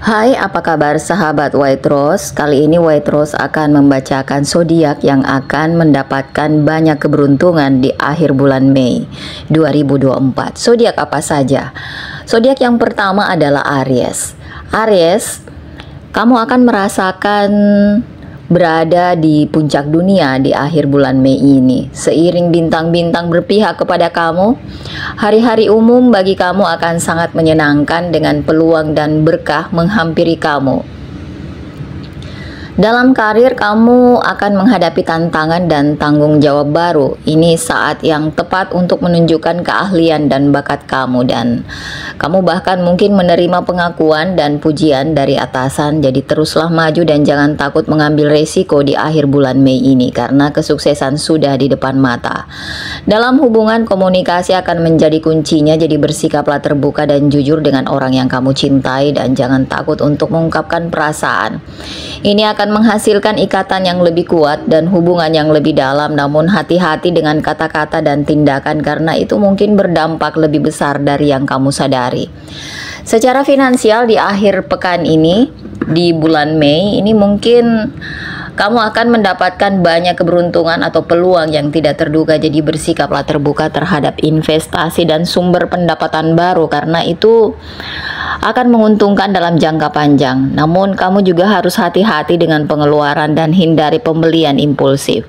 Hai, apa kabar sahabat White Rose? Kali ini White Rose akan membacakan zodiak yang akan mendapatkan banyak keberuntungan di akhir bulan Mei 2024. Zodiak apa saja? Zodiak yang pertama adalah Aries. Aries, kamu akan merasakan berada di puncak dunia di akhir bulan Mei ini. Seiring bintang-bintang berpihak kepada kamu, hari-hari umum bagi kamu akan sangat menyenangkan dengan peluang dan berkah menghampiri kamu. Dalam karir, kamu akan menghadapi tantangan dan tanggung jawab baru. Ini saat yang tepat untuk menunjukkan keahlian dan bakat kamu, dan kamu bahkan mungkin menerima pengakuan dan pujian dari atasan. Jadi teruslah maju dan jangan takut mengambil resiko di akhir bulan Mei ini, karena kesuksesan sudah di depan mata. Dalam hubungan, komunikasi akan menjadi kuncinya. Jadi bersikaplah terbuka dan jujur dengan orang yang kamu cintai, dan jangan takut untuk mengungkapkan perasaan. Ini akan menghasilkan ikatan yang lebih kuat dan hubungan yang lebih dalam. Namun hati-hati dengan kata-kata dan tindakan, karena itu mungkin berdampak lebih besar dari yang kamu sadari. Secara finansial di akhir pekan ini, di bulan Mei ini, mungkin kamu akan mendapatkan banyak keberuntungan atau peluang yang tidak terduga. Jadi bersikaplah terbuka terhadap investasi dan sumber pendapatan baru, karena itu akan menguntungkan dalam jangka panjang. Namun kamu juga harus hati-hati dengan pengeluaran dan hindari pembelian impulsif.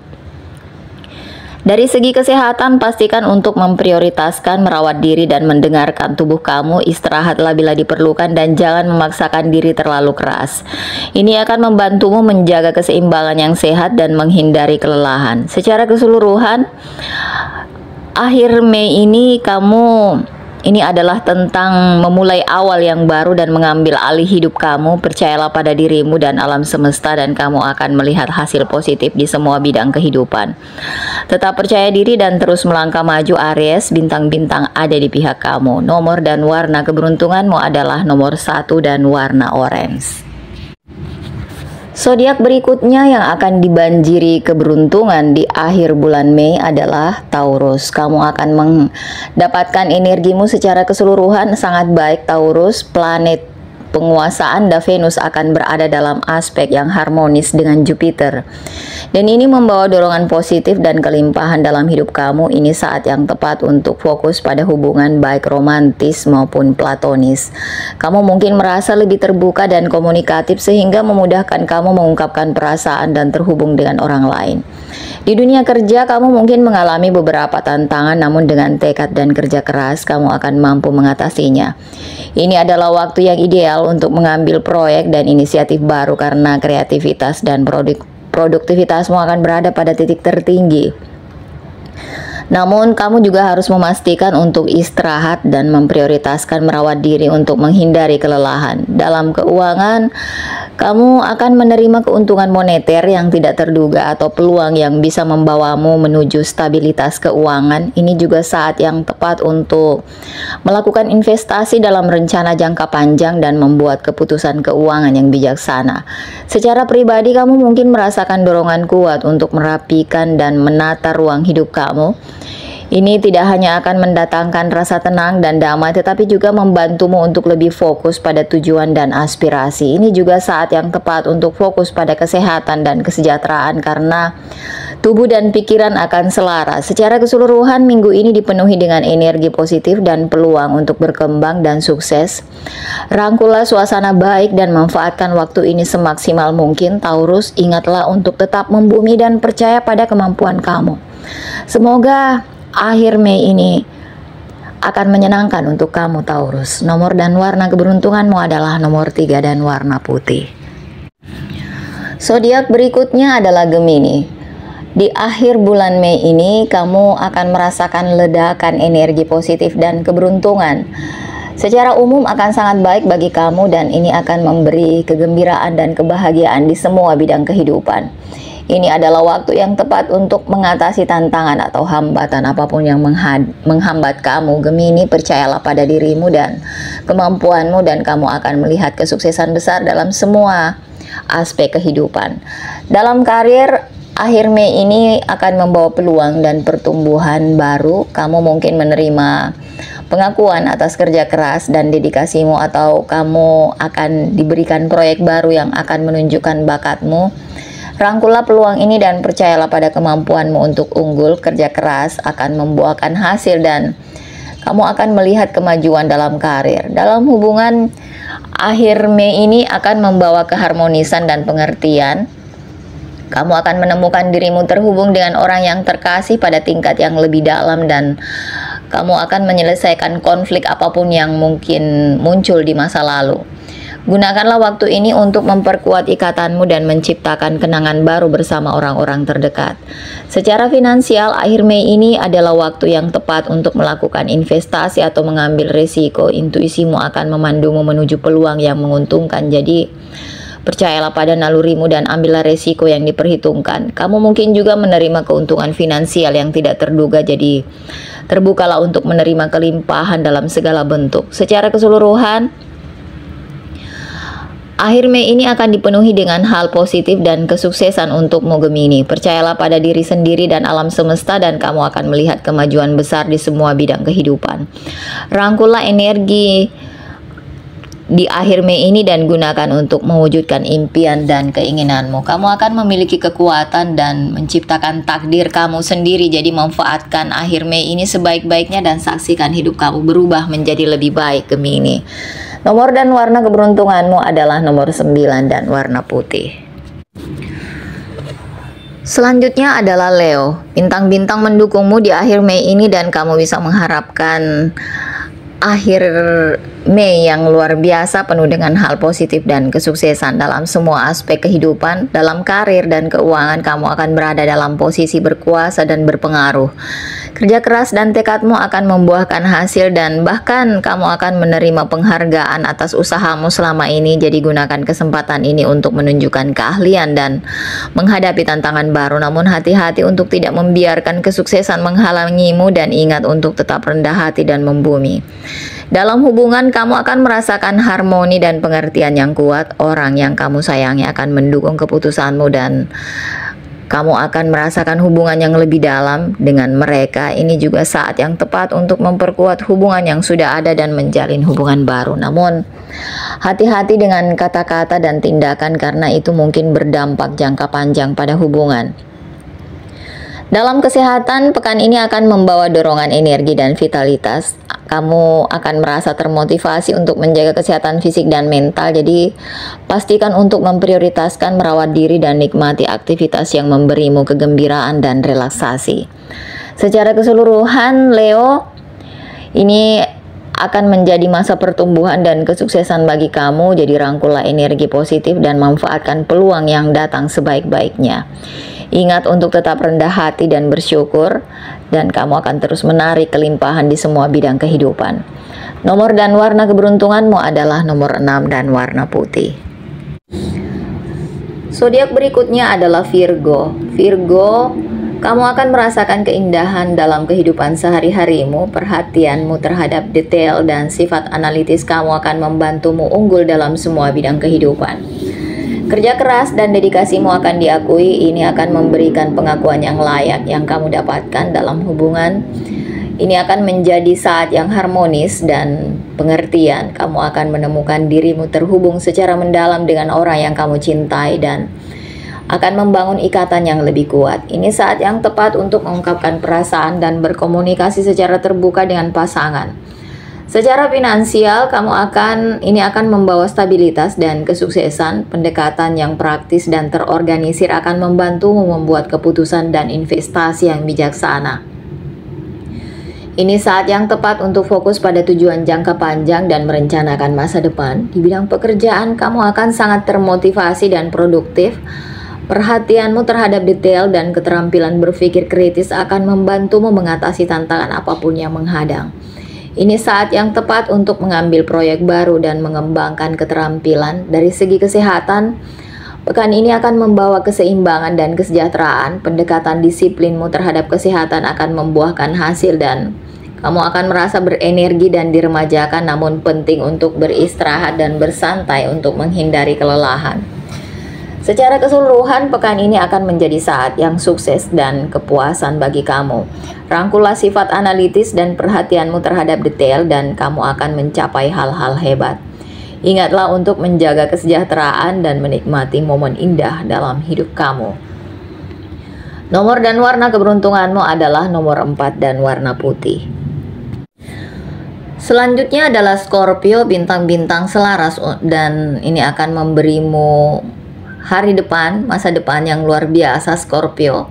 Dari segi kesehatan, pastikan untuk memprioritaskan merawat diri dan mendengarkan tubuh kamu. Istirahatlah bila diperlukan dan jangan memaksakan diri terlalu keras. Ini akan membantumu menjaga keseimbangan yang sehat dan menghindari kelelahan. Secara keseluruhan, akhir Mei ini ini adalah tentang memulai awal yang baru dan mengambil alih hidup kamu. Percayalah pada dirimu dan alam semesta, dan kamu akan melihat hasil positif di semua bidang kehidupan. Tetap percaya diri dan terus melangkah maju Aries. Bintang-bintang ada di pihak kamu. Nomor dan warna keberuntunganmu adalah nomor 1 dan warna orange. Zodiak berikutnya yang akan dibanjiri keberuntungan di akhir bulan Mei adalah Taurus. Kamu akan mendapatkan energimu secara keseluruhan sangat baik Taurus. Planet penguasa Anda, Venus, akan berada dalam aspek yang harmonis dengan Jupiter. Dan ini membawa dorongan positif dan kelimpahan dalam hidup kamu. Ini saat yang tepat untuk fokus pada hubungan baik romantis maupun platonis. Kamu mungkin merasa lebih terbuka dan komunikatif sehingga memudahkan kamu mengungkapkan perasaan dan terhubung dengan orang lain. Di dunia kerja, kamu mungkin mengalami beberapa tantangan, namun dengan tekad dan kerja keras, kamu akan mampu mengatasinya. Ini adalah waktu yang ideal untuk mengambil proyek dan inisiatif baru, karena kreativitas dan produktivitasmu akan berada pada titik tertinggi. Namun kamu juga harus memastikan untuk istirahat dan memprioritaskan merawat diri untuk menghindari kelelahan. Dalam keuangan, kamu akan menerima keuntungan moneter yang tidak terduga atau peluang yang bisa membawamu menuju stabilitas keuangan. Ini juga saat yang tepat untuk melakukan investasi dalam rencana jangka panjang dan membuat keputusan keuangan yang bijaksana. Secara pribadi, kamu mungkin merasakan dorongan kuat untuk merapikan dan menata ruang hidup kamu. Ini tidak hanya akan mendatangkan rasa tenang dan damai, tetapi juga membantumu untuk lebih fokus pada tujuan dan aspirasi. Ini juga saat yang tepat untuk fokus pada kesehatan dan kesejahteraan, karena tubuh dan pikiran akan selaras. Secara keseluruhan, minggu ini dipenuhi dengan energi positif dan peluang untuk berkembang dan sukses. Rangkullah suasana baik dan manfaatkan waktu ini semaksimal mungkin. Taurus, ingatlah untuk tetap membumi dan percaya pada kemampuan kamu. Semoga akhir Mei ini akan menyenangkan untuk kamu Taurus. Nomor dan warna keberuntunganmu adalah nomor 3 dan warna putih. Zodiak berikutnya adalah Gemini. Di akhir bulan Mei ini, kamu akan merasakan ledakan energi positif dan keberuntungan. Secara umum akan sangat baik bagi kamu, dan ini akan memberi kegembiraan dan kebahagiaan di semua bidang kehidupan. Ini adalah waktu yang tepat untuk mengatasi tantangan atau hambatan apapun yang menghambat kamu. Gemini, percayalah pada dirimu dan kemampuanmu, dan kamu akan melihat kesuksesan besar dalam semua aspek kehidupan. Dalam karir, akhir Mei ini akan membawa peluang dan pertumbuhan baru. Kamu mungkin menerima pengakuan atas kerja keras dan dedikasimu, atau kamu akan diberikan proyek baru yang akan menunjukkan bakatmu. Rangkullah peluang ini dan percayalah pada kemampuanmu untuk unggul. Kerja keras akan membuahkan hasil dan kamu akan melihat kemajuan dalam karir. Dalam hubungan, akhir Mei ini akan membawa keharmonisan dan pengertian. Kamu akan menemukan dirimu terhubung dengan orang yang terkasih pada tingkat yang lebih dalam, dan kamu akan menyelesaikan konflik apapun yang mungkin muncul di masa lalu. Gunakanlah waktu ini untuk memperkuat ikatanmu dan menciptakan kenangan baru bersama orang-orang terdekat. Secara finansial, akhir Mei ini adalah waktu yang tepat untuk melakukan investasi atau mengambil risiko. Intuisimu akan memandumu menuju peluang yang menguntungkan. Jadi, percayalah pada nalurimu dan ambillah resiko yang diperhitungkan. Kamu mungkin juga menerima keuntungan finansial yang tidak terduga, jadi terbukalah untuk menerima kelimpahan dalam segala bentuk. Secara keseluruhan, akhir Mei ini akan dipenuhi dengan hal positif dan kesuksesan untukmu, Gemini. Percayalah pada diri sendiri dan alam semesta, dan kamu akan melihat kemajuan besar di semua bidang kehidupan. Rangkullah energi di akhir Mei ini dan gunakan untuk mewujudkan impian dan keinginanmu. Kamu akan memiliki kekuatan dan menciptakan takdir kamu sendiri. Jadi manfaatkan akhir Mei ini sebaik-baiknya dan saksikan hidup kamu berubah menjadi lebih baik, Gemini. Nomor dan warna keberuntunganmu adalah nomor 9 dan warna putih. Selanjutnya adalah Leo. Bintang-bintang mendukungmu di akhir Mei ini dan kamu bisa mengharapkan akhir Mei yang luar biasa, penuh dengan hal positif dan kesuksesan dalam semua aspek kehidupan. Dalam karir dan keuangan, kamu akan berada dalam posisi berkuasa dan berpengaruh. Kerja keras dan tekadmu akan membuahkan hasil, dan bahkan kamu akan menerima penghargaan atas usahamu selama ini. Jadi gunakan kesempatan ini untuk menunjukkan keahlian dan menghadapi tantangan baru. Namun hati-hati untuk tidak membiarkan kesuksesan menghalangimu, dan ingat untuk tetap rendah hati dan membumi. Dalam hubungan, kamu akan merasakan harmoni dan pengertian yang kuat. Orang yang kamu sayangi akan mendukung keputusanmu, dan kamu akan merasakan hubungan yang lebih dalam dengan mereka. Ini juga saat yang tepat untuk memperkuat hubungan yang sudah ada dan menjalin hubungan baru. Namun, hati-hati dengan kata-kata dan tindakan, karena itu mungkin berdampak jangka panjang pada hubungan. Dalam kesehatan, pekan ini akan membawa dorongan energi dan vitalitas. Kamu akan merasa termotivasi untuk menjaga kesehatan fisik dan mental. Jadi pastikan untuk memprioritaskan merawat diri dan nikmati aktivitas yang memberimu kegembiraan dan relaksasi. Secara keseluruhan, Leo, ini akan menjadi masa pertumbuhan dan kesuksesan bagi kamu. Jadi rangkullah energi positif dan manfaatkan peluang yang datang sebaik-baiknya. Ingat untuk tetap rendah hati dan bersyukur, dan kamu akan terus menarik kelimpahan di semua bidang kehidupan. Nomor dan warna keberuntunganmu adalah nomor 6 dan warna putih. Zodiak berikutnya adalah Virgo. Virgo, kamu akan merasakan keindahan dalam kehidupan sehari-harimu. Perhatianmu terhadap detail dan sifat analitis kamu akan membantumu unggul dalam semua bidang kehidupan. Kerja keras dan dedikasimu akan diakui. Ini akan memberikan pengakuan yang layak yang kamu dapatkan dalam hubungan. Ini akan menjadi saat yang harmonis dan pengertian. Kamu akan menemukan dirimu terhubung secara mendalam dengan orang yang kamu cintai dan akan membangun ikatan yang lebih kuat. Ini saat yang tepat untuk mengungkapkan perasaan dan berkomunikasi secara terbuka dengan pasangan. Secara finansial, ini akan membawa stabilitas dan kesuksesan. Pendekatan yang praktis dan terorganisir akan membantumu membuat keputusan dan investasi yang bijaksana. Ini saat yang tepat untuk fokus pada tujuan jangka panjang dan merencanakan masa depan. Di bidang pekerjaan, kamu akan sangat termotivasi dan produktif. Perhatianmu terhadap detail dan keterampilan berpikir kritis akan membantumu mengatasi tantangan apapun yang menghadang. Ini saat yang tepat untuk mengambil proyek baru dan mengembangkan keterampilan. Dari segi kesehatan, pekan ini akan membawa keseimbangan dan kesejahteraan. Pendekatan disiplinmu terhadap kesehatan akan membuahkan hasil dan kamu akan merasa berenergi dan diremajakan. Namun penting untuk beristirahat dan bersantai untuk menghindari kelelahan. Secara keseluruhan, pekan ini akan menjadi saat yang sukses dan kepuasan bagi kamu. Rangkullah sifat analitis dan perhatianmu terhadap detail dan kamu akan mencapai hal-hal hebat. Ingatlah untuk menjaga kesejahteraan dan menikmati momen indah dalam hidup kamu. Nomor dan warna keberuntunganmu adalah nomor 4 dan warna putih. Selanjutnya adalah Scorpio, bintang-bintang selaras, dan ini akan memberimu hari depan, masa depan yang luar biasa Scorpio.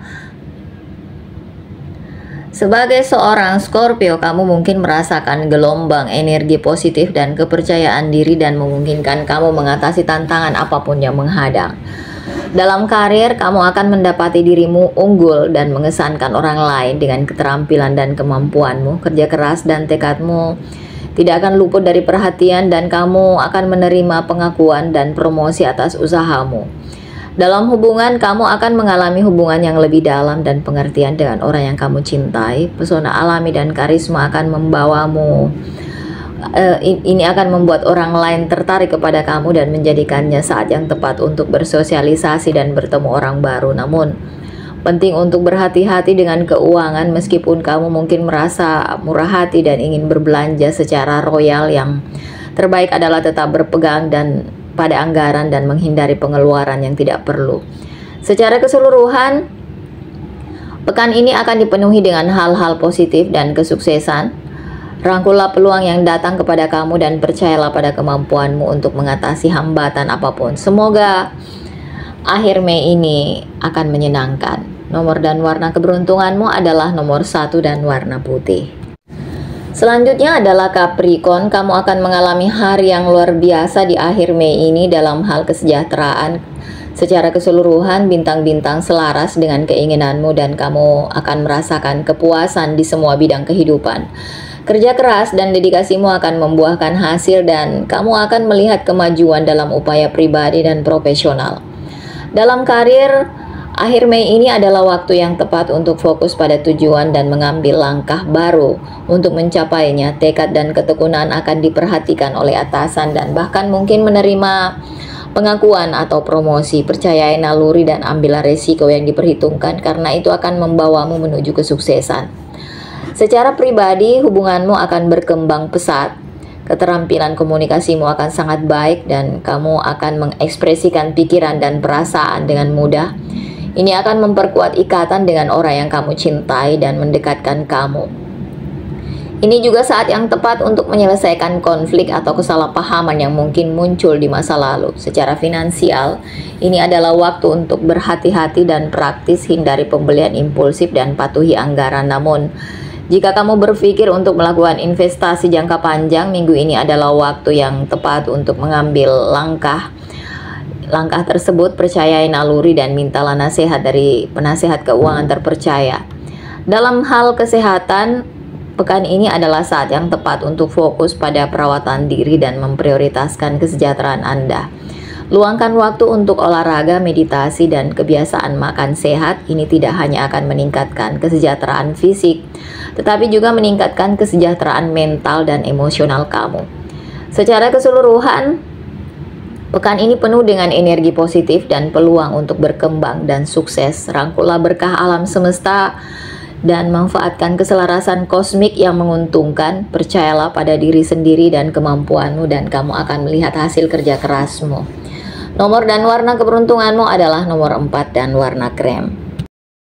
Sebagai seorang Scorpio, kamu mungkin merasakan gelombang energi positif dan kepercayaan diri dan memungkinkan kamu mengatasi tantangan apapun yang menghadang. Dalam karir, kamu akan mendapati dirimu unggul dan mengesankan orang lain dengan keterampilan dan kemampuanmu. Kerja keras dan tekadmu tidak akan luput dari perhatian dan kamu akan menerima pengakuan dan promosi atas usahamu. Dalam hubungan, kamu akan mengalami hubungan yang lebih dalam dan pengertian dengan orang yang kamu cintai. Pesona alami dan karisma akan membawamu. Ini akan membuat orang lain tertarik kepada kamu dan menjadikannya saat yang tepat untuk bersosialisasi dan bertemu orang baru. Namun, penting untuk berhati-hati dengan keuangan meskipun kamu mungkin merasa murah hati dan ingin berbelanja secara royal. Yang terbaik adalah tetap berpegang pada anggaran dan menghindari pengeluaran yang tidak perlu. Secara keseluruhan, pekan ini akan dipenuhi dengan hal-hal positif dan kesuksesan. Rangkullah peluang yang datang kepada kamu dan percayalah pada kemampuanmu untuk mengatasi hambatan apapun. Semoga akhir Mei ini akan menyenangkan. Nomor dan warna keberuntunganmu adalah nomor 1 dan warna putih. Selanjutnya adalah Capricorn. Kamu akan mengalami hari yang luar biasa di akhir Mei ini dalam hal kesejahteraan. Secara keseluruhan, bintang-bintang selaras dengan keinginanmu dan kamu akan merasakan kepuasan di semua bidang kehidupan. Kerja keras dan dedikasimu akan membuahkan hasil dan kamu akan melihat kemajuan dalam upaya pribadi dan profesional. Dalam karir, akhir Mei ini adalah waktu yang tepat untuk fokus pada tujuan dan mengambil langkah baru untuk mencapainya. Tekad dan ketekunan akan diperhatikan oleh atasan dan bahkan mungkin menerima pengakuan atau promosi. Percayai naluri dan ambillah resiko yang diperhitungkan karena itu akan membawamu menuju kesuksesan. Secara pribadi, hubunganmu akan berkembang pesat. Keterampilan komunikasimu akan sangat baik dan kamu akan mengekspresikan pikiran dan perasaan dengan mudah. Ini akan memperkuat ikatan dengan orang yang kamu cintai dan mendekatkan kamu. Ini juga saat yang tepat untuk menyelesaikan konflik atau kesalahpahaman yang mungkin muncul di masa lalu. Secara finansial, ini adalah waktu untuk berhati-hati dan praktis, hindari pembelian impulsif dan patuhi anggaran. Namun, jika kamu berpikir untuk melakukan investasi jangka panjang, minggu ini adalah waktu yang tepat untuk mengambil langkah tersebut. Percayai naluri dan mintalah nasihat dari penasehat keuangan terpercaya. Dalam hal kesehatan, pekan ini adalah saat yang tepat untuk fokus pada perawatan diri dan memprioritaskan kesejahteraan Anda. Luangkan waktu untuk olahraga, meditasi, dan kebiasaan makan sehat. Ini tidak hanya akan meningkatkan kesejahteraan fisik, tetapi juga meningkatkan kesejahteraan mental dan emosional kamu. Secara keseluruhan, pekan ini penuh dengan energi positif dan peluang untuk berkembang dan sukses. Rangkullah berkah alam semesta dan manfaatkan keselarasan kosmik yang menguntungkan. Percayalah pada diri sendiri dan kemampuanmu dan kamu akan melihat hasil kerja kerasmu. Nomor dan warna keberuntunganmu adalah nomor 4 dan warna krem.